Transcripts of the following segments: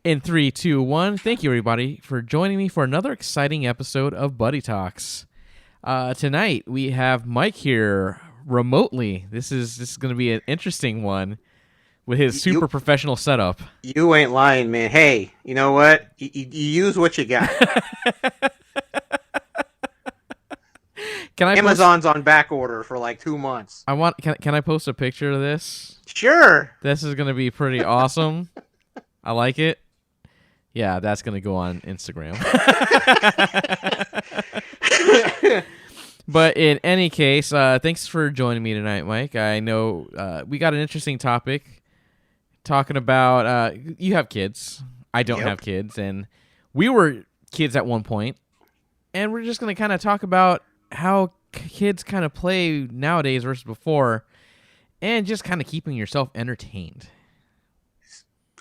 In 3, 2, 1, thank you everybody for joining me for another exciting episode of Buddy Talks. Tonight we have Mike here remotely. This is going to be an interesting one with his super You professional setup. you ain't lying, man. Hey, you know what? You use what you got. Can I post? Amazon's on back order for like 2 months. Can I post a picture of this? Sure. This is going to be pretty awesome. I like it. Yeah, that's going to go on Instagram. But in any case, thanks for joining me tonight, Mike. I know we got an interesting topic talking about you have kids. I don't Yep. have kids, and we were kids at one point, and we're just going to kind of talk about how kids kind of play nowadays versus before, and just kind of keeping yourself entertained.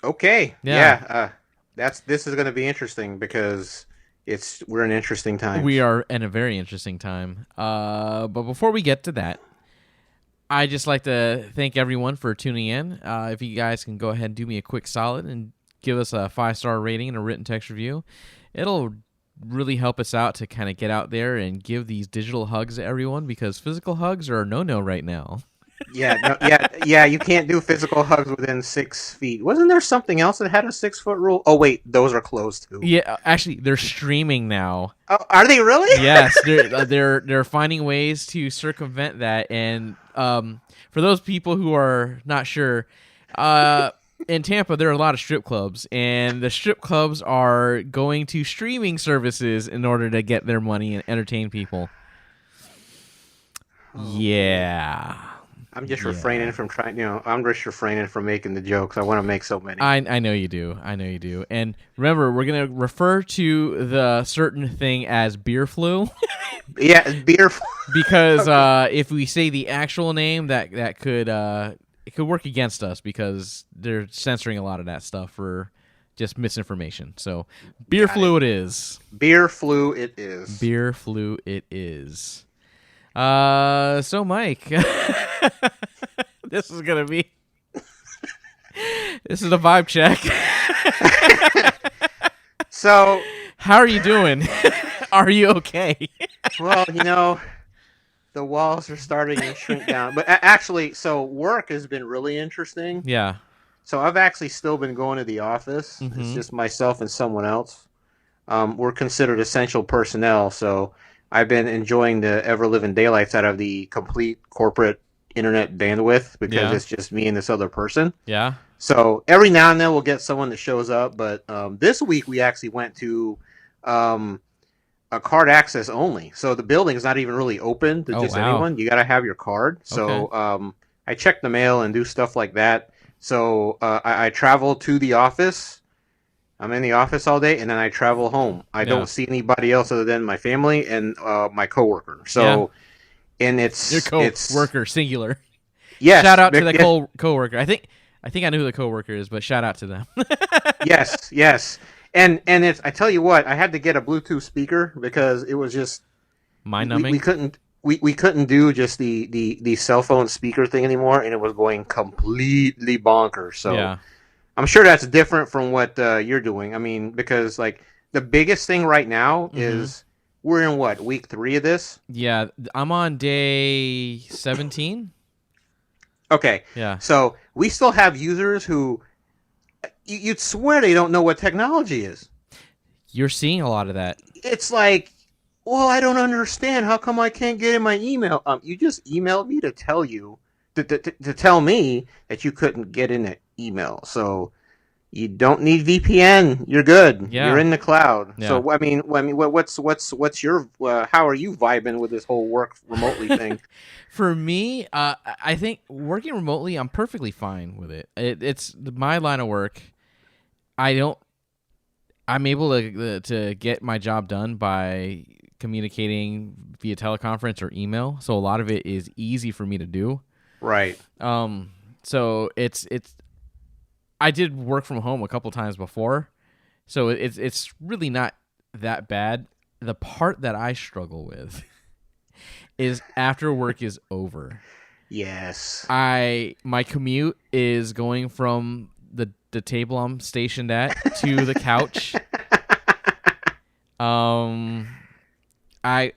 Okay. Yeah. This is going to be interesting because we're in interesting times. We are in a very interesting time. But before we get to that, I just like to thank everyone for tuning in. If you guys can go ahead and do me a quick solid and give us a 5-star rating and a written text review, it'll really help us out to kind of get out there and give these digital hugs to everyone, because physical hugs are a no-no right now. Yeah. You can't do physical hugs within 6 feet. Wasn't there something else that had a 6-foot rule? Oh wait, those are closed too. Yeah, actually, they're streaming now. Oh, are they really? Yes, they're finding ways to circumvent that. And for those people who are not sure, in Tampa there are a lot of strip clubs, and the strip clubs are going to streaming services in order to get their money and entertain people. Yeah. I'm just refraining from trying. I'm just refraining from making the jokes. I want to make so many. I know you do. And remember, we're going to refer to the certain thing as Beerflu. Yeah, it's beer. Because if we say the actual name, that could it could work against us, because they're censoring a lot of that stuff for just misinformation. So Beerflu it is. Beerflu it is. Beerflu it is. So Mike, this is gonna be this is a vibe check. So, how are you doing? Are you okay? well, the walls are starting to shrink down. But actually, so work has been really interesting. Yeah. So I've actually still been going to the office. Mm-hmm. It's just myself and someone else. We're considered essential personnel, so I've been enjoying the ever-living daylights out of the complete corporate internet bandwidth, because it's just me and this other person. Yeah. So every now and then we'll get someone that shows up, but this week we actually went to a card access only. So the building's not even really open to just anyone. You got to have your card. So I check the mail and do stuff like that. So I travel to the office. I'm in the office all day, and then I travel home. I don't see anybody else other than my family and my coworker. So, and it's your coworker, singular. Yes. Shout out to the coworker. I think I know who the coworker is, but shout out to them. Yes. And it's, I tell you what, I had to get a Bluetooth speaker because it was just mind-numbing. We couldn't do just the cell phone speaker thing anymore, and it was going completely bonkers. So. Yeah. I'm sure that's different from what you're doing. I mean, because like the biggest thing right now is we're in week 3 of this? Yeah, I'm on day 17. Okay. Yeah. So we still have users who you'd swear they don't know what technology is. You're seeing a lot of that. It's like, well, I don't understand. How come I can't get in my email? You just emailed me to tell you to tell me that you couldn't get in an email. So you don't need VPN. You're good. Yeah. You're in the cloud. Yeah. So I mean, what's your how are you vibing with this whole work remotely thing? For me, I think working remotely, I'm perfectly fine with it. It's my line of work. I'm able to get my job done by communicating via teleconference or email. So a lot of it is easy for me to do. Right. So it's I did work from home a couple times before, so it's really not that bad. The part that I struggle with is after work is over. Yes. My commute is going from the the table I'm stationed at to the couch. I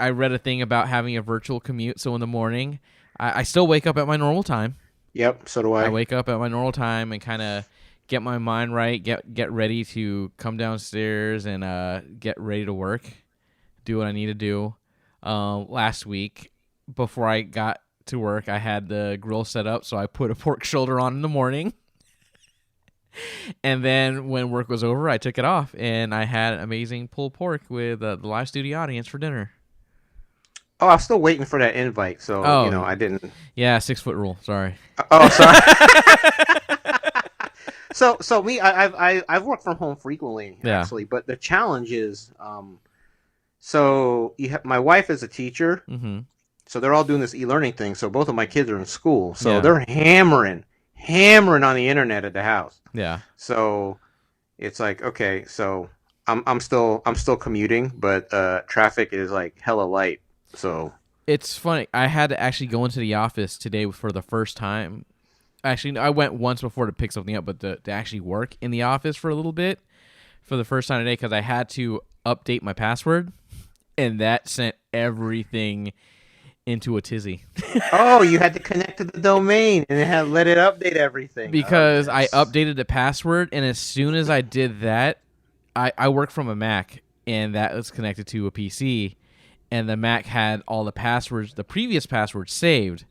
read a thing about having a virtual commute, so in the morning, I still wake up at my normal time. Yep, so do I. I wake up at my normal time and kind of get my mind right, get ready to come downstairs and get ready to work, do what I need to do. Last week, before I got to work, I had the grill set up, so I put a pork shoulder on in the morning. And then when work was over, I took it off, and I had amazing pulled pork with the live studio audience for dinner. Oh, I'm still waiting for that invite, so I didn't. Yeah, 6-foot rule. Sorry. Oh, sorry. So me, I've worked from home frequently, actually, but the challenge is, so my wife is a teacher, so they're all doing this e-learning thing. So both of my kids are in school, so they're hammering on the internet at the house. Yeah. So it's like, okay, so I'm still commuting, but traffic is like hella light. So it's funny. I had to actually go into the office today for the first time. Actually, I went once before to pick something up, but to actually work in the office for a little bit for the first time today because I had to update my password, and that sent everything into a tizzy. Oh, you had to connect to the domain and let it update everything. Because I updated the password, and as soon as I did that, I work from a Mac, and that was connected to a PC, and the Mac had all the passwords, the previous passwords saved.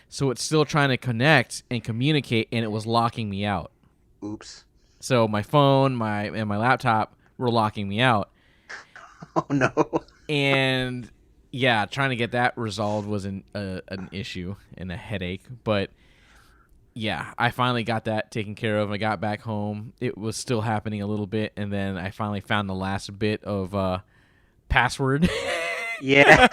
So it's still trying to connect and communicate, and it was locking me out. Oops. So my phone, and my laptop were locking me out. Oh, no. And yeah, trying to get that resolved was an issue and a headache. But yeah, I finally got that taken care of. I got back home. It was still happening a little bit, and then I finally found the last bit of password. Yeah.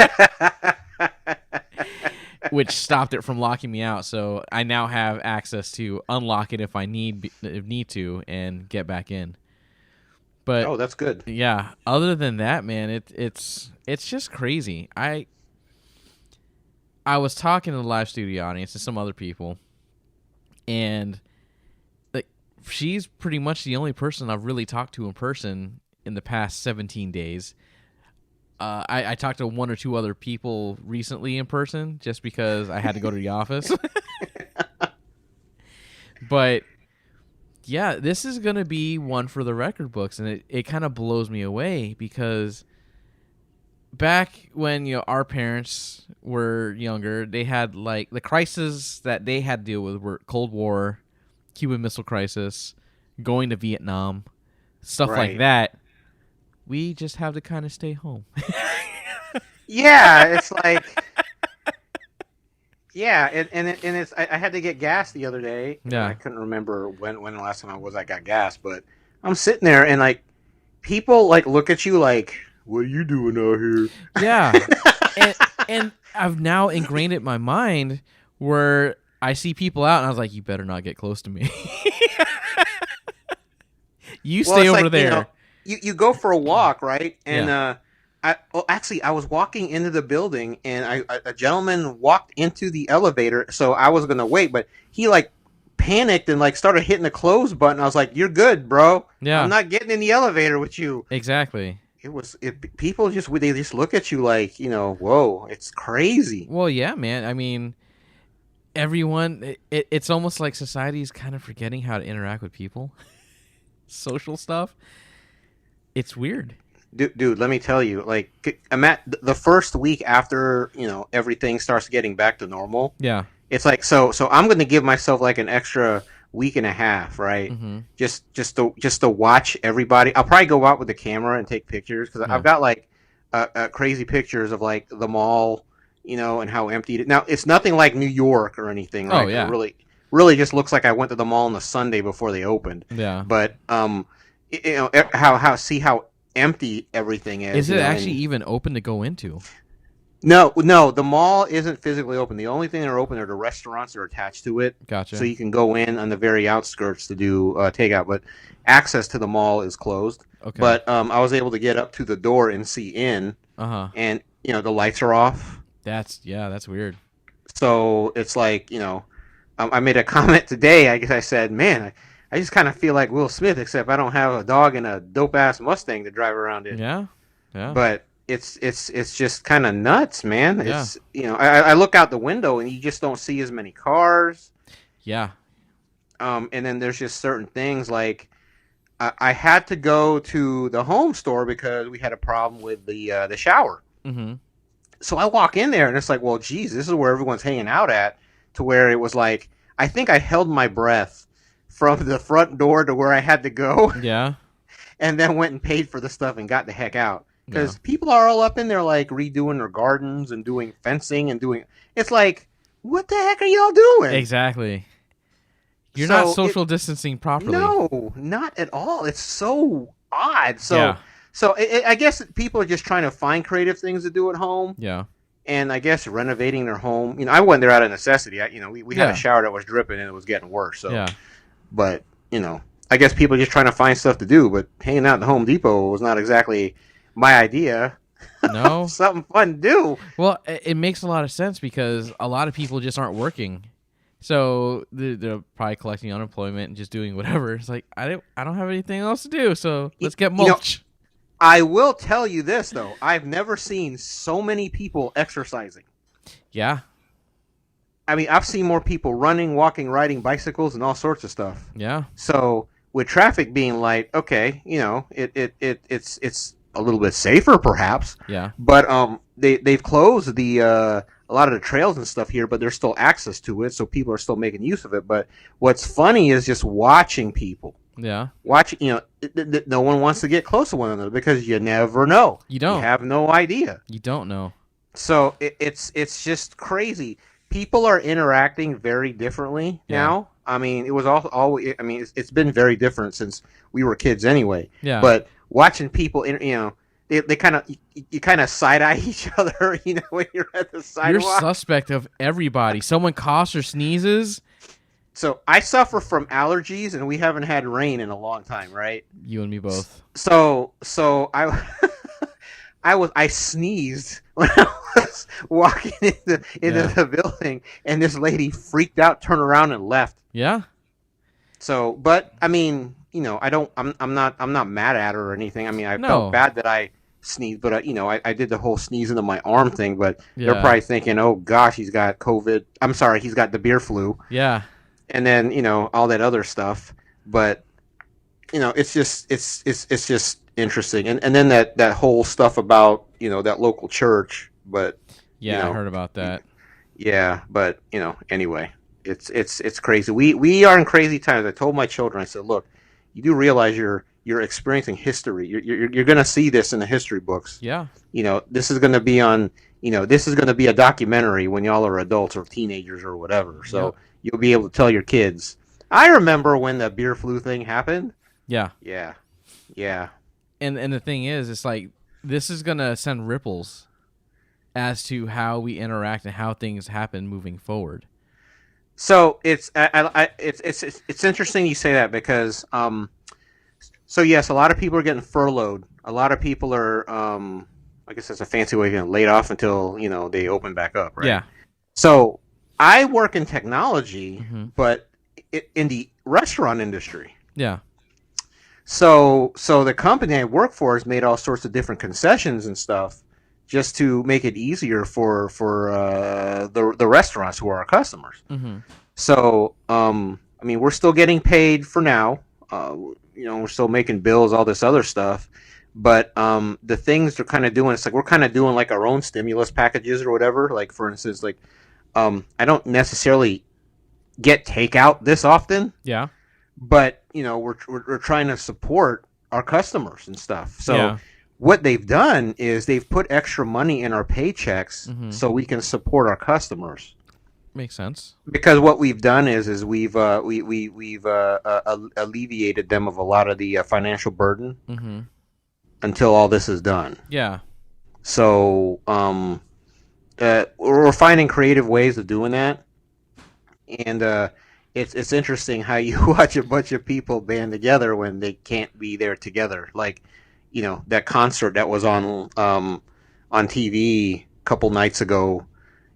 Which stopped it from locking me out. So I now have access to unlock it if I need to and get back in. But that's good. Yeah, other than that, man, it's just crazy. I was talking to the live studio audience and some other people, and like she's pretty much the only person I've really talked to in person in the past 17 days. I talked to one or two other people recently in person just because I had to go to the office. But yeah, this is going to be one for the record books, and it kind of blows me away because back when our parents were younger, they had like the crises that they had to deal with were Cold War, Cuban Missile Crisis, going to Vietnam, stuff like that. We just have to kind of stay home. Yeah, it's like, yeah, and it's. I had to get gas the other day. Yeah, I couldn't remember when the last time I got gas, but I'm sitting there and like people like look at you like, what are you doing out here? Yeah, and I've now ingrained it in my mind where I see people out and I was like, you better not get close to me. You stay over there. You go for a walk, right? And I was walking into the building, and a gentleman walked into the elevator, so I was gonna wait, but he like panicked and like started hitting the close button. I was like, "You're good, bro. Yeah, I'm not getting in the elevator with you." Exactly. People just look at you like, whoa, it's crazy. Well, yeah, man. I mean, everyone, it's almost like society is kind of forgetting how to interact with people. Social stuff. It's weird. Dude, let me tell you, like, I'm at the first week after, everything starts getting back to normal. Yeah. It's like, so I'm going to give myself like an extra week and a half, right? Mm-hmm. Just to watch everybody. I'll probably go out with the camera and take pictures because I've got like crazy pictures of like the mall, and how empty it is. Now, it's nothing like New York or anything, right? Oh, yeah. It really just looks like I went to the mall on the Sunday before they opened. Yeah. But, how empty everything is. Is it actually even open to go into? No, the mall isn't physically open. The only thing that are open are the restaurants that are attached to it. Gotcha. So you can go in on the very outskirts to do takeout, but access to the mall is closed. Okay. But I was able to get up to the door and see in. And the lights are off. That's weird. So it's like I made a comment today. I guess I said, man, I just kind of feel like Will Smith, except I don't have a dog and a dope ass Mustang to drive around in. Yeah. Yeah. But it's just kind of nuts, man. Yeah. It's I look out the window and you just don't see as many cars. Yeah. And then there's just certain things like I had to go to the home store because we had a problem with the shower. Mm-hmm. So I walk in there and it's like, well, geez, this is where everyone's hanging out at. To where it was like, I think I held my breath from the front door to where I had to go. Yeah. And then went and paid for the stuff and got the heck out. Because Yeah. people are all up in there like redoing their gardens and doing fencing and doing. It's like, what the heck are y'all doing? Exactly. You're not social distancing properly. No, not at all. It's so odd. So, Yeah. I guess people are just trying to find creative things to do at home. Yeah. And I guess renovating their home. I went there out of necessity. We had Yeah. a shower that was dripping and it was getting worse. So, Yeah. but I guess people are just trying to find stuff to do. But hanging out in the Home Depot was not exactly my idea. No. Something fun to do. Well, it makes a lot of sense because a lot of people just aren't working. So they're probably collecting unemployment and just doing whatever. It's like, I don't have anything else to do, so let's get mulch. I will tell you this, though. I've never seen so many people exercising. Yeah. I mean, I've seen more people running, walking, riding bicycles, and all sorts of stuff. Yeah. So with traffic being light, okay, it's a little bit safer, perhaps. Yeah. But they've closed a lot of the trails and stuff here, but there's still access to it, so people are still making use of it. But what's funny is just watching people. Yeah. No one wants to get close to one another because you never know. You don't. You have no idea. You don't know. So it's just crazy. People are interacting very differently now. I mean, it was always. I mean, it's been very different since we were kids anyway. Yeah. But watching people, they kind of you kind of side eye each other. When you're at the sidewalk. You're suspect of everybody. Someone coughs or sneezes. So I suffer from allergies, and we haven't had rain in a long time, right? You and me both. So I I sneezed when I was walking into the building, and this lady freaked out, turned around, and left. Yeah. So, but I mean, I'm not mad at her or anything. I mean, I felt bad that I sneezed, but I did the whole sneeze into my arm thing. But they're probably thinking, oh gosh, he's got COVID. I'm sorry, he's got the Beerflu. Yeah. And then all that other stuff. But it's just interesting. And then that whole stuff about that local church. But yeah, I heard about that. Yeah, but anyway, it's crazy. We are in crazy times. I told my children, I said, look, you do realize you're experiencing history. You're going to see this in the history books. Yeah. This is going to be on. This is going to be a documentary when y'all are adults or teenagers or whatever. So you'll be able to tell your kids. I remember when the Beerflu thing happened. Yeah. Yeah. Yeah. And the thing is, it's like this is going to send ripples as to how we interact and how things happen moving forward. So it's interesting you say that because so yes, a lot of people are getting furloughed. A lot of people are I guess that's a fancy way of getting laid off until they open back up, right? Yeah. So I work in technology, Mm-hmm. but in the restaurant industry. Yeah. So the company I work for has made all sorts of different concessions and stuff just to make it easier for the restaurants who are our customers. Mm-hmm. So I mean, we're still getting paid for now. We're still making bills, all this other stuff. But the things they're kind of doing, it's like we're kind of doing like our own stimulus packages or whatever. Like for instance, like I don't necessarily get takeout this often. Yeah. But we're trying to support our customers and stuff. So what they've done is they've put extra money in our paychecks so we can support our customers. Makes sense. Because what we've done is we've alleviated them of a lot of the financial burden until all this is done. Yeah. So we're finding creative ways of doing that, and it's interesting how you watch a bunch of people band together when they can't be there together. Like that concert that was on TV a couple nights ago.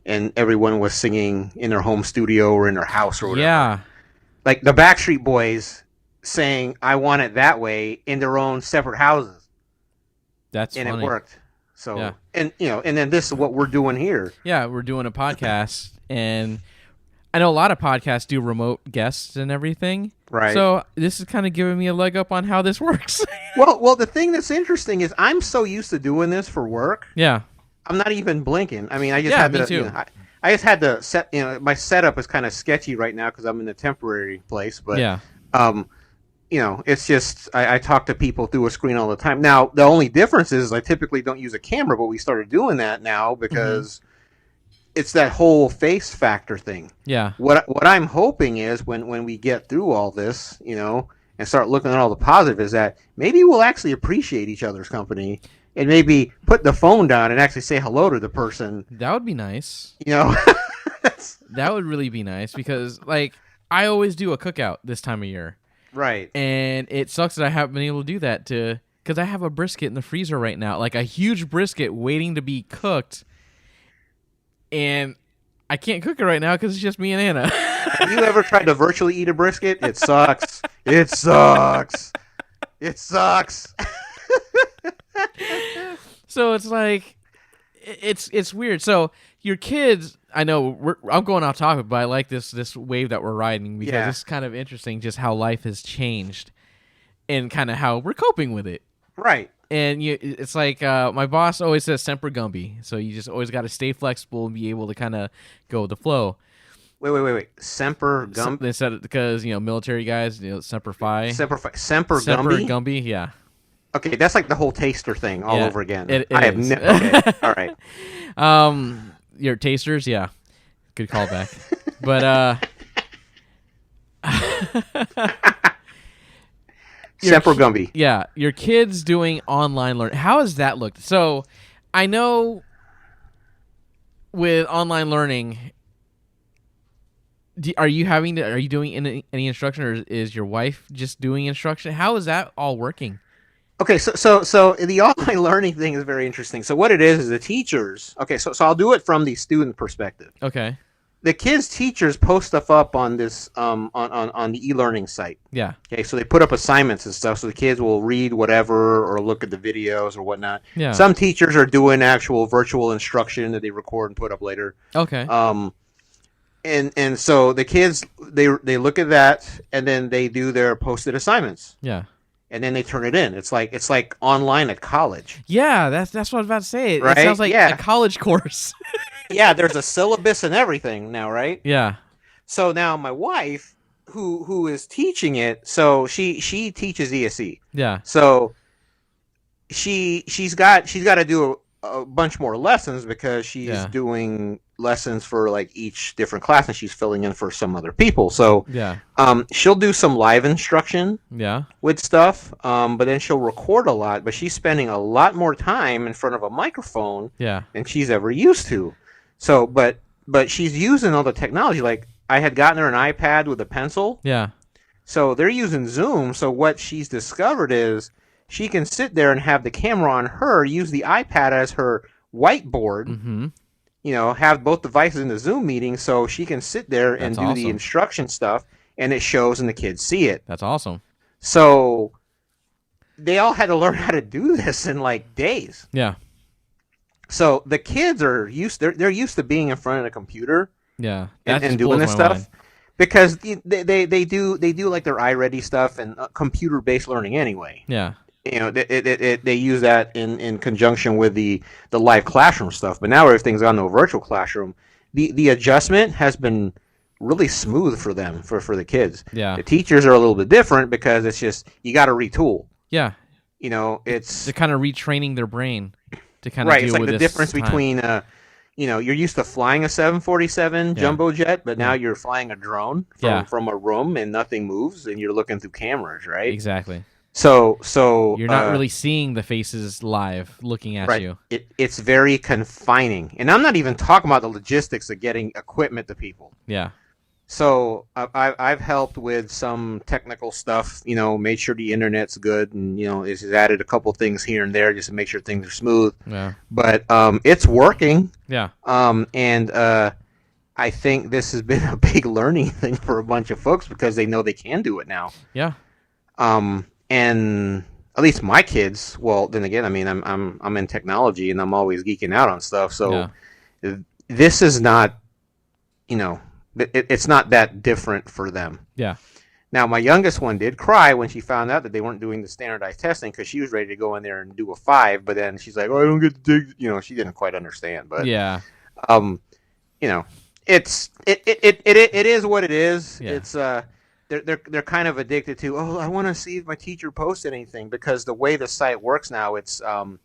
And everyone was singing in their home studio or in their house or whatever. Yeah. Like the Backstreet Boys saying I want it that way in their own separate houses. That's and funny. It worked. So Yeah. and then this is what we're doing here. Yeah, we're doing a podcast, and I know a lot of podcasts do remote guests and everything. Right. So this is kind of giving me a leg up on how this works. well, the thing that's interesting is I'm so used to doing this for work. Yeah. I'm not even blinking. I mean, I just had to. Me too. I just had to set. My setup is kind of sketchy right now because I'm in a temporary place. But yeah. It's just I talk to people through a screen all the time. Now, the only difference is I typically don't use a camera, but we started doing that now because it's that whole face factor thing. Yeah. What I'm hoping is when we get through all this, and start looking at all the positive, is that maybe we'll actually appreciate each other's company and maybe put the phone down and actually say hello to the person. That would be nice. That would really be nice because, like, I always do a cookout this time of year. Right. And it sucks that I haven't been able to do that because I have a brisket in the freezer right now, like a huge brisket waiting to be cooked. And I can't cook it right now because it's just me and Anna. Have you ever tried to virtually eat a brisket? It sucks. It sucks. It sucks. So it's like, it's weird. So your kids, I know I'm going off topic, but I like this wave that we're riding because it's kind of interesting just how life has changed and kind of how we're coping with it. Right. And it's like my boss always says semper gumby, so you just always got to stay flexible and be able to kind of go with the flow. Wait. Semper Gumby? They said it because, military guys, semper fi. Semper Gumby, yeah. Okay, that's like the whole taster thing all over again. It I is. have okay, all right. Your tasters, yeah. Good callback. But Semper Gumby. Yeah, your kids doing online learning. How has that looked? So, I know with online learning, are you doing any instruction, or is your wife just doing instruction? How is that all working? Okay, so the online learning thing is very interesting. So what it is the teachers. Okay, so I'll do it from the student perspective. Okay. The kids' teachers post stuff up on this on the e-learning site. Yeah. Okay, so they put up assignments and stuff, so the kids will read whatever or look at the videos or whatnot. Yeah. Some teachers are doing actual virtual instruction that they record and put up later. Okay. And so the kids they look at that and then they do their posted assignments. Yeah. And then they turn it in. It's like online at college. Yeah, that's what I was about to say. Right? It sounds like a college course. Yeah, there's a syllabus and everything now, right? Yeah. So now my wife, who is teaching it, so she teaches ESE. Yeah. So she's got to do a bunch more lessons because she's doing lessons for like each different class and she's filling in for some other people. So she'll do some live instruction with stuff, but then she'll record a lot, but she's spending a lot more time in front of a microphone than she's ever used to. So but she's using all the technology. Like I had gotten her an iPad with a pencil. Yeah. So they're using Zoom. So what she's discovered is she can sit there and have the camera on her, use the iPad as her whiteboard, have both devices in the Zoom meeting so she can sit there and do the instruction stuff, and it shows and the kids see it. That's awesome. So they all had to learn how to do this in like days. Yeah. So the kids are they're used to being in front of the computer and doing this stuff. Mind. Because they do like their iReady stuff and computer-based learning anyway. Yeah. They use that in conjunction with the live classroom stuff. But now everything's gone to a virtual classroom. The adjustment has been really smooth for them, for the kids. Yeah. The teachers are a little bit different because it's just you got to retool. Yeah. It's they're kind of retraining their brain to kind of right. deal It's like with the this difference time. between you're used to flying a 747 jumbo jet, but now you're flying a drone from a room and nothing moves, and you're looking through cameras, right? Exactly. So you're not really seeing the faces live looking at you. It's very confining, and I'm not even talking about the logistics of getting equipment to people. Yeah. So I've helped with some technical stuff, made sure the internet's good, and it's added a couple things here and there just to make sure things are smooth. Yeah. But it's working. Yeah. And I think this has been a big learning thing for a bunch of folks because they know they can do it now. Yeah. And at least my kids, well, then again, I mean, I'm in technology and I'm always geeking out on stuff. So Yeah. this is not, it's not that different for them. Yeah. Now, my youngest one did cry when she found out that they weren't doing the standardized testing because she was ready to go in there and do a 5, but then she's like, "Oh, I don't get to dig." She didn't quite understand. But Yeah. um, you know, it is what it is. Yeah. It's they're kind of addicted to. Oh, I want to see if my teacher posts anything because the way the site works now, it's kind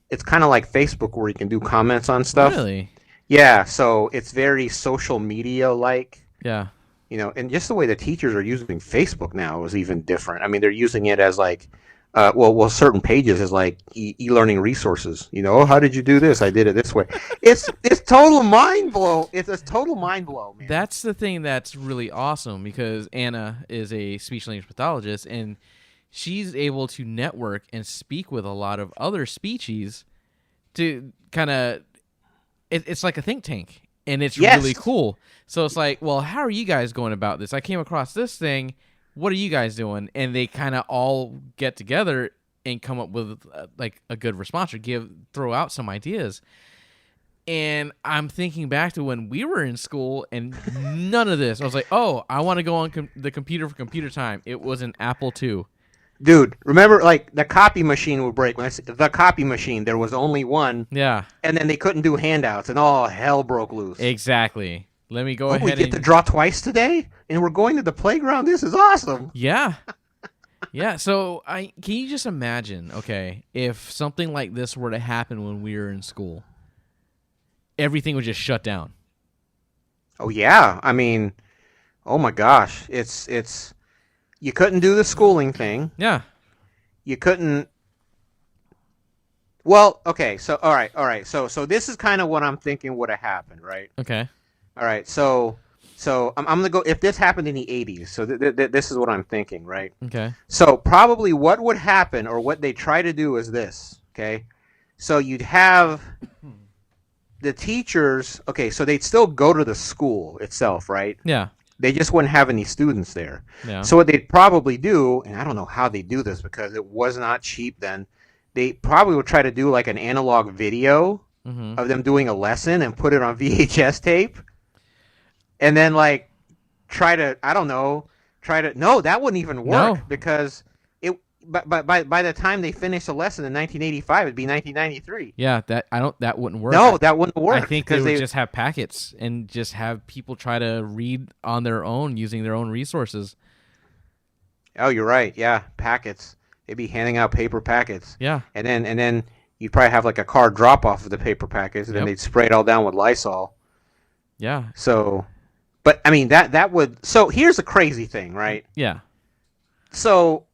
of like Facebook where you can do comments on stuff. Really? Yeah. So it's very social media like. Yeah. And just the way the teachers are using Facebook now is even different. I mean, they're using it as like, certain pages as like e-learning resources. Oh, how did you do this? I did it this way. It's total mind blow. It's a total mind blow, man. That's the thing that's really awesome because Anna is a speech language pathologist and she's able to network and speak with a lot of other species to kind of, it's like a think tank. And it's really cool. So it's like, well, how are you guys going about this? I came across this thing. What are you guys doing? And they kind of all get together and come up with like a good response or throw out some ideas. And I'm thinking back to when we were in school and none of this. I was like, oh, I want to go on the computer for computer time. It was an Apple II. Dude, remember, like, the copy machine would break. When I say the copy machine, there was only one. Yeah. And then they couldn't do handouts, and all hell broke loose. Exactly. Let me go ahead. We get to draw twice today, and we're going to the playground. This is awesome. Yeah. Yeah. So, can you just imagine? Okay, if something like this were to happen when we were in school, everything would just shut down. Oh yeah. I mean, oh my gosh, it's. You couldn't do the schooling thing. Yeah. You couldn't. Well, okay. So, all right. So this is kind of what I'm thinking would have happened, right? Okay. All right. So I'm gonna go. If this happened in the '80s, so this is what I'm thinking, right? Okay. So probably what would happen, or what they try to do, is this. Okay. So you'd have the teachers. Okay. So they'd still go to the school itself, right? Yeah. They just wouldn't have any students there. Yeah. So what they'd probably do, and I don't know how they do this because it was not cheap then, they probably would try to do like an analog video of them doing a lesson and put it on VHS tape. And then like no, that wouldn't even work because by the time they finished the lesson in 1985, it'd be 1993. Yeah, that wouldn't work. No, that wouldn't work. I think they would just have packets and just have people try to read on their own using their own resources. Oh, you're right. Yeah, packets. They'd be handing out paper packets. Yeah. And then you'd probably have like a car drop off of the paper packets, and then they'd spray it all down with Lysol. Yeah. So, but I mean that would. So here's the crazy thing, right? Yeah. So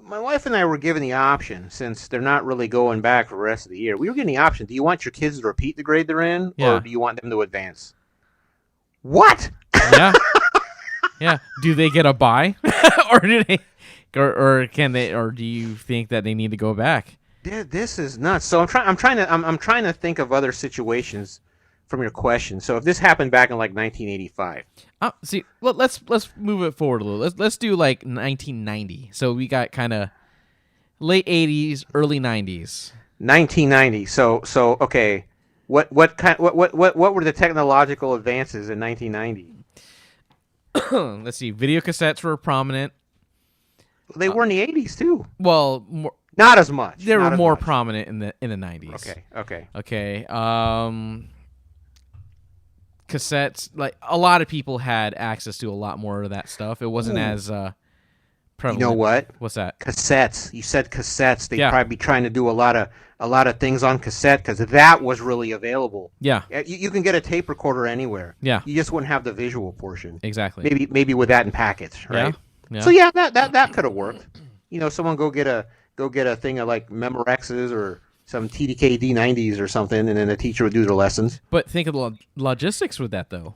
my wife and I were given the option, since they're not really going back for the rest of the year. We were given the option: do you want your kids to repeat the grade they're in, or do you want them to advance? What? Yeah. Yeah. Do they get a bye, or do they, or can they, or do you think that they need to go back? This is nuts. So I'm trying to think of other situations from your question. So if this happened back in like 1985. See, let's move it forward a little. Let's do like 1990. So we got kind of late 80s, early 90s. 1990. So okay. What were the technological advances in 1990? Let's see. Video cassettes were prominent. They were in the 80s too. Well, not as much. They were more prominent in the 90s. Okay. Cassettes, like a lot of people had access to a lot more of that stuff. It wasn't as prevalent. You know what? What's that? Cassettes. You said cassettes. They'd probably be trying to do a lot of things on cassette because that was really available. Yeah. You can get a tape recorder anywhere. Yeah. You just wouldn't have the visual portion. Exactly. Maybe with that in packets, right? Yeah. So yeah, that could have worked. Someone go get a thing of like Memorexes or some TDK D90s or something, and then the teacher would do their lessons. But think of the logistics with that, though.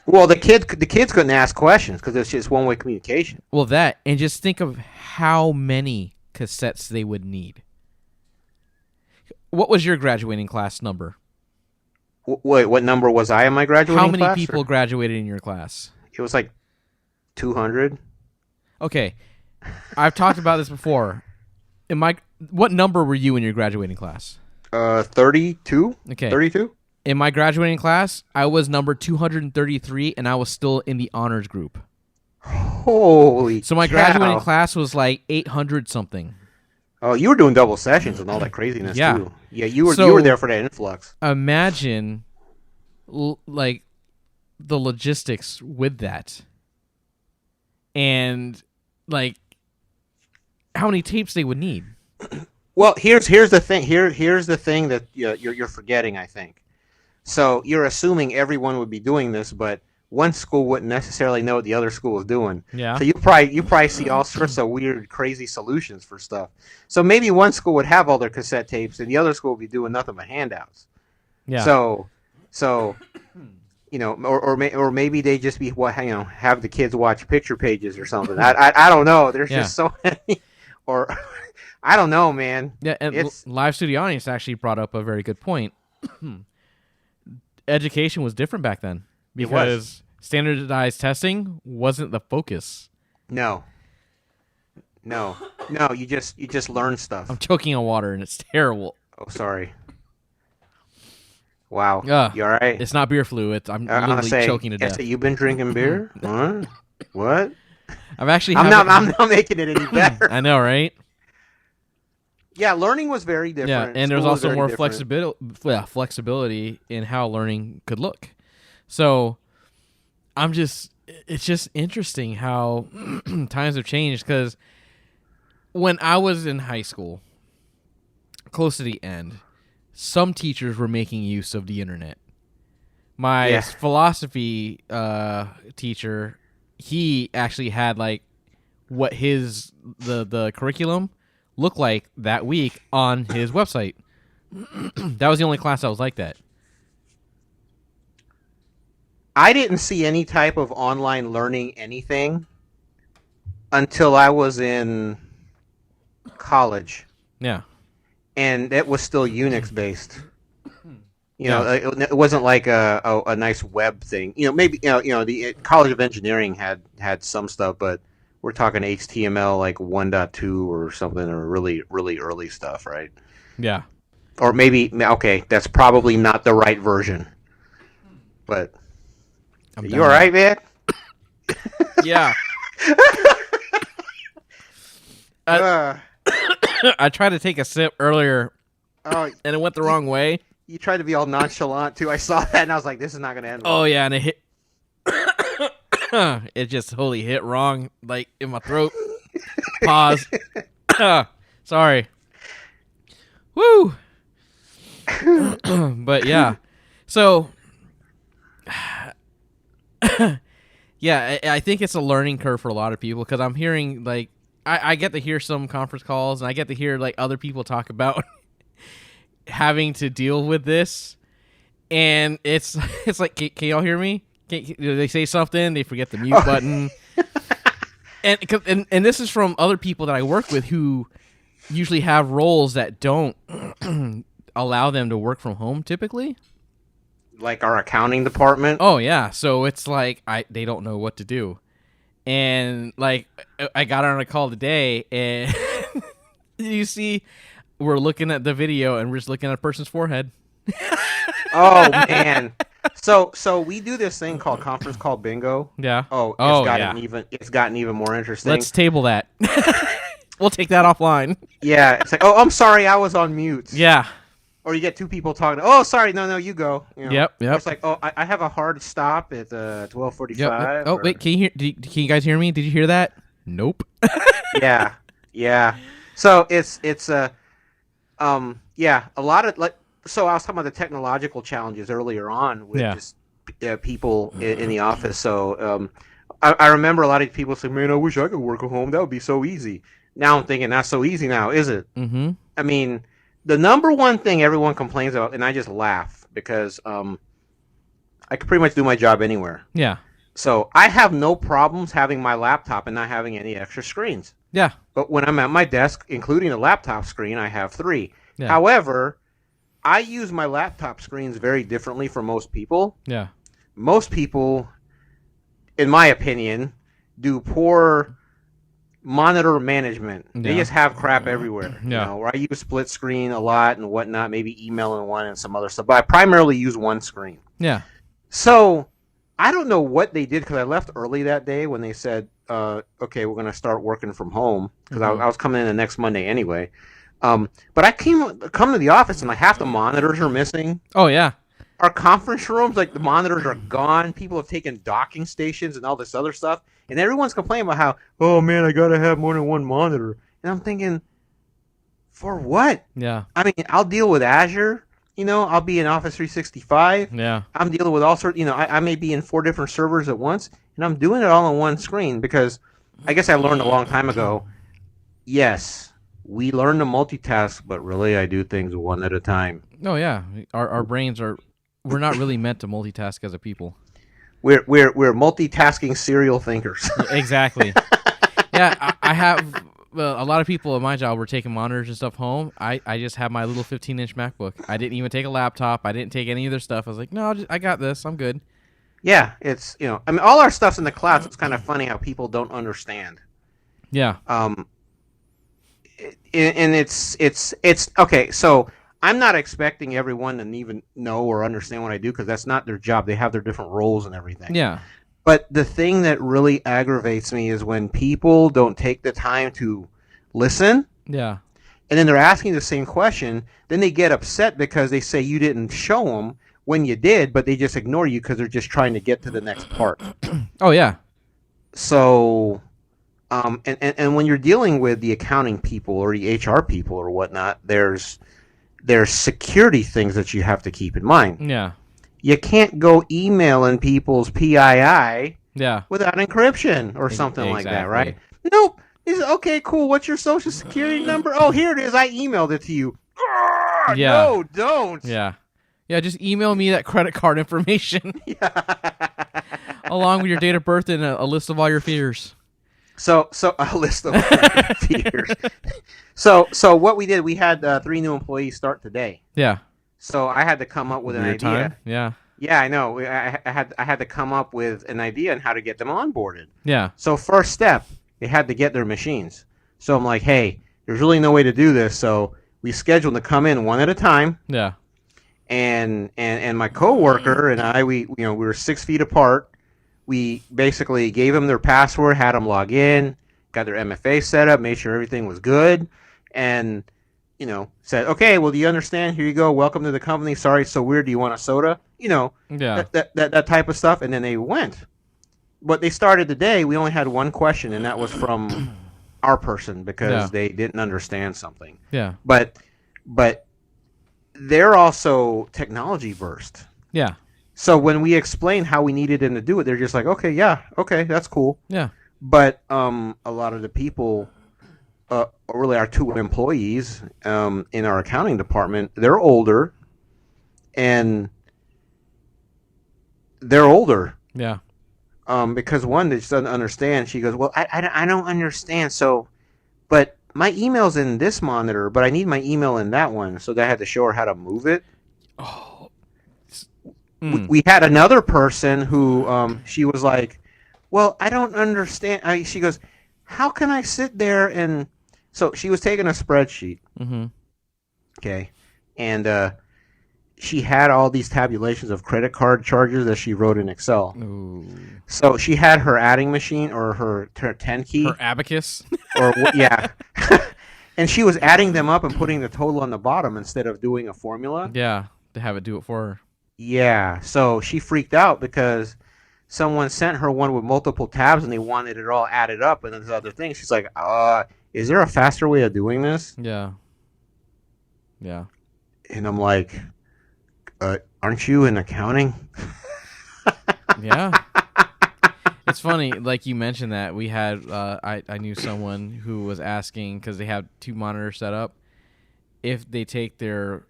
Well, the kids couldn't ask questions because it's just one-way communication. Well, that, and just think of how many cassettes they would need. What was your graduating class number? Wait, what number was I in my graduating class? How many people graduated in your class? It was like 200. Okay. I've talked about this before. What number were you in your graduating class? 32. Okay. 32. In my graduating class, I was number 233, and I was still in the honors group. Holy So my cow. graduating class was like 800 something. Oh, you were doing double sessions and all that craziness too. Yeah, you were there for that influx. Imagine, like, the logistics with that, and like how many tapes they would need. Well, here's the thing. Here's the thing that you're forgetting, I think. So you're assuming everyone would be doing this, but one school wouldn't necessarily know what the other school was doing. Yeah. So you probably see all sorts of weird, crazy solutions for stuff. So maybe one school would have all their cassette tapes, and the other school would be doing nothing but handouts. Yeah. So or maybe they just be have the kids watch picture pages or something. I don't know. There's just so many. Or I don't know, man. Yeah, and Live Studio Audience actually brought up a very good point. Education was different back then because standardized testing wasn't the focus. No, you just learn stuff. I'm choking on water and it's terrible. Oh, sorry. Wow. You all right? It's not Beerflu. I'm literally choking to death. You've been drinking beer? What? I'm actually. I'm not making it any better. I know, right? Yeah, learning was very different. Yeah, and there's also more flexibility in how learning could look. So, it's just interesting how times have changed, because when I was in high school, close to the end, some teachers were making use of the internet. My philosophy teacher, he actually had like what the curriculum looked like that week on his website. That was the only class that was like that. I didn't see any type of online learning anything until I was in college. Yeah. And it was still Unix based. It wasn't like a nice web thing. Maybe the College of Engineering had some stuff, but we're talking HTML like 1.2 or something, or really really early stuff, right? Yeah. Or maybe that's probably not the right version. But you all right, man? Yeah. I tried to take a sip earlier, and it went the wrong way. You tried to be all nonchalant too. I saw that, and I was like, "This is not going to end well." Oh yeah, and it hit. It just totally hit wrong, like in my throat. Pause. Sorry. Woo. But yeah, so yeah, I think it's a learning curve for a lot of people, because I'm hearing like I get to hear some conference calls, and I get to hear like other people talk about having to deal with this, and it's like, can y'all hear me? Do they say something? They forget the mute button. And this is from other people that I work with who usually have roles that don't allow them to work from home typically. Like our accounting department. Oh yeah, so it's like they don't know what to do, and like I got on a call today, and you see, we're looking at the video and we're just looking at a person's forehead. Oh man. So we do this thing called conference call bingo. Yeah. It's gotten even more interesting. Let's table that. We'll take that offline. Yeah, it's like, oh, I'm sorry, I was on mute. Yeah. Or you get two people talking. Oh, sorry, no, you go. Yep. Or it's like, oh, I have a hard stop at 12:45. Yep. Oh, wait, can you guys hear me? Did you hear that? Nope. Yeah. So it's a lot of like. So I was talking about the technological challenges earlier on with just people in the office. So I remember a lot of people saying, "Man, I wish I could work at home. That would be so easy." Now I'm thinking, not so easy now, is it? Mm-hmm. I mean, the number one thing everyone complains about, and I just laugh because I could pretty much do my job anywhere. Yeah. So I have no problems having my laptop and not having any extra screens. Yeah. But when I'm at my desk, including the laptop screen, I have 3. Yeah. However, I use my laptop screens very differently from most people. Yeah. Most people, in my opinion, do poor monitor management. They just have crap everywhere. Yeah. You know, where I use split screen a lot and whatnot, maybe email in one and some other stuff. But I primarily use one screen. Yeah. So I don't know what they did because I left early that day when they said, okay, we're going to start working from home because I was coming in the next Monday anyway. But I come to the office and like half the monitors are missing. Oh, yeah. Our conference rooms, like the monitors are gone. People have taken docking stations and all this other stuff. And everyone's complaining about how, oh man, I got to have more than one monitor. And I'm thinking, for what? Yeah. I mean, I'll deal with Azure. You know, I'll be in Office 365. Yeah. I'm dealing with all sorts, you know, I may be in 4 different servers at once. And I'm doing it all on one screen because I guess I learned a long time ago, yes, we learn to multitask, but really I do things one at a time. Oh, yeah. Our brains we're not really meant to multitask as a people. We're multitasking serial thinkers. Exactly. Yeah, I have a lot of people at my job were taking monitors and stuff home. I just have my little 15-inch MacBook. I didn't even take a laptop. I didn't take any of their stuff. I was like, no, I got this. I'm good. Yeah, it's, you know, I mean, all our stuff's in the cloud. So it's kind of funny how people don't understand. Yeah. And it's okay. So I'm not expecting everyone to even know or understand what I do because that's not their job. They have their different roles and everything. Yeah. But the thing that really aggravates me is when people don't take the time to listen. Yeah. And then they're asking the same question. Then they get upset because they say you didn't show them when you did, but they just ignore you because they're just trying to get to the next part. Oh, yeah. So, and when you're dealing with the accounting people or the HR people or whatnot, there's security things that you have to keep in mind. Yeah. You can't go emailing people's PII Yeah. without encryption or something like that, right? Exactly. Nope. He said, okay, cool. What's your social security number? Oh, here it is. I emailed it to you. Yeah. No, don't. Yeah. Yeah, just email me that credit card information. Along with your date of birth and a list of all your fears. So a list of fears. So what we did, we had 3 new employees start today. Yeah. So I had to come up with an idea. Time? Yeah. Yeah, I know. I had to come up with an idea on how to get them onboarded. Yeah. So first step, they had to get their machines. So I'm like, hey, there's really no way to do this. So we scheduled to come in one at a time. Yeah. And my coworker and I, we were 6 feet apart. We basically gave them their password, had them log in, got their MFA set up, made sure everything was good, and said, okay, well, do you understand? Here you go. Welcome to the company. Sorry, it's so weird. Do you want a soda? Yeah. That type of stuff. And then they went. But they started the day. We only had one question, and that was from our person because they didn't understand something. Yeah. But they're also technology versed. Yeah. So when we explain how we needed them to do it, they're just like, okay, that's cool. Yeah. But a lot of the people, really our 2 employees in our accounting department, they're older. Yeah. Because one that just doesn't understand. She goes, well, I don't understand. So, but my email's in this monitor, but I need my email in that one. So they had to show her how to move it. Oh. We had another person who she was like, well, I don't understand. She goes, how can I sit there and... So she was taking a spreadsheet. Mm-hmm. Okay. And she had all these tabulations of credit card charges that she wrote in Excel. Ooh. So she had her adding machine or her 10 key. Her abacus? Yeah. And she was adding them up and putting the total on the bottom instead of doing a formula. Yeah, to have it do it for her. Yeah. So she freaked out because someone sent her one with multiple tabs and they wanted it all added up and this other thing. She's like, is there a faster way of doing this? Yeah. Yeah. And I'm like, aren't you in accounting? Yeah. It's funny, like you mentioned that we had, I knew someone who was asking, because they have 2 monitors set up, if they take their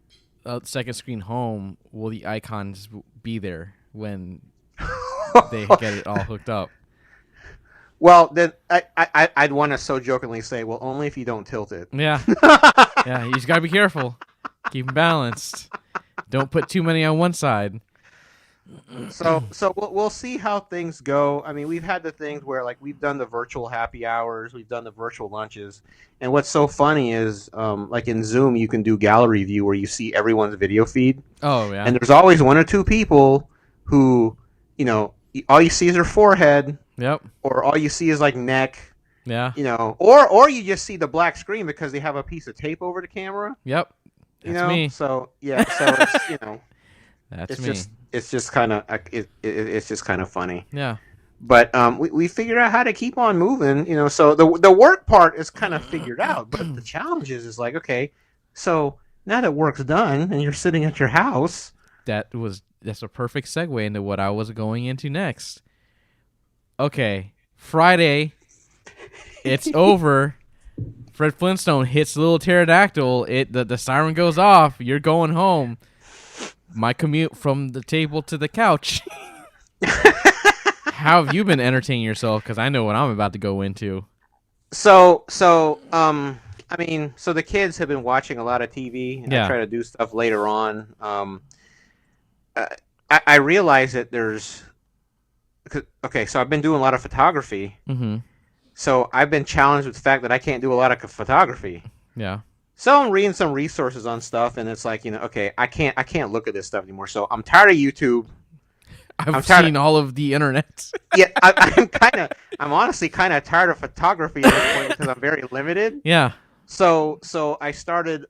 second screen home, will the icons be there when they get it all hooked up? Well, then I'd want to so jokingly say, well, only if you don't tilt it. Yeah. Yeah, you just got to be careful. Keep them balanced. Don't put too many on one side. So we'll see how things go. I mean, we've had the things where like we've done the virtual happy hours, we've done the virtual lunches, and what's so funny is like in Zoom you can do gallery view where you see everyone's video feed, Oh yeah. and there's always one or two people who, you know, all you see is their forehead, Yep. or all you see is like neck, Yeah. you know, or you just see the black screen because they have a piece of tape over the camera, Yep. you That's know. me. So yeah, so it's you know, That's it's me. just it's just kind of it's just kind of funny. Yeah. But we figured out how to keep on moving, you know. So the work part is kind of figured out, but the challenge is like, okay, so now that work's done and you're sitting at your house. That's a perfect segue into what I was going into next. Okay, Friday, it's over. Fred Flintstone hits the little pterodactyl. The siren goes off. You're going home. My commute from the table to the couch. How have you been entertaining yourself? Because I know what I'm about to go into. I mean, so the kids have been watching a lot of TV, and I Yeah. try to do stuff later on. Uh, I realize that okay, so I've been doing a lot of photography. Mm-hmm. So I've been challenged with the fact that I can't do a lot of photography. Yeah. So I'm reading some resources on stuff, and it's like, you know, okay, I can't look at this stuff anymore. So I'm tired of YouTube. I've seen all of the internet. Yeah, I'm honestly kind of tired of photography at this point because I'm very limited. Yeah. So I started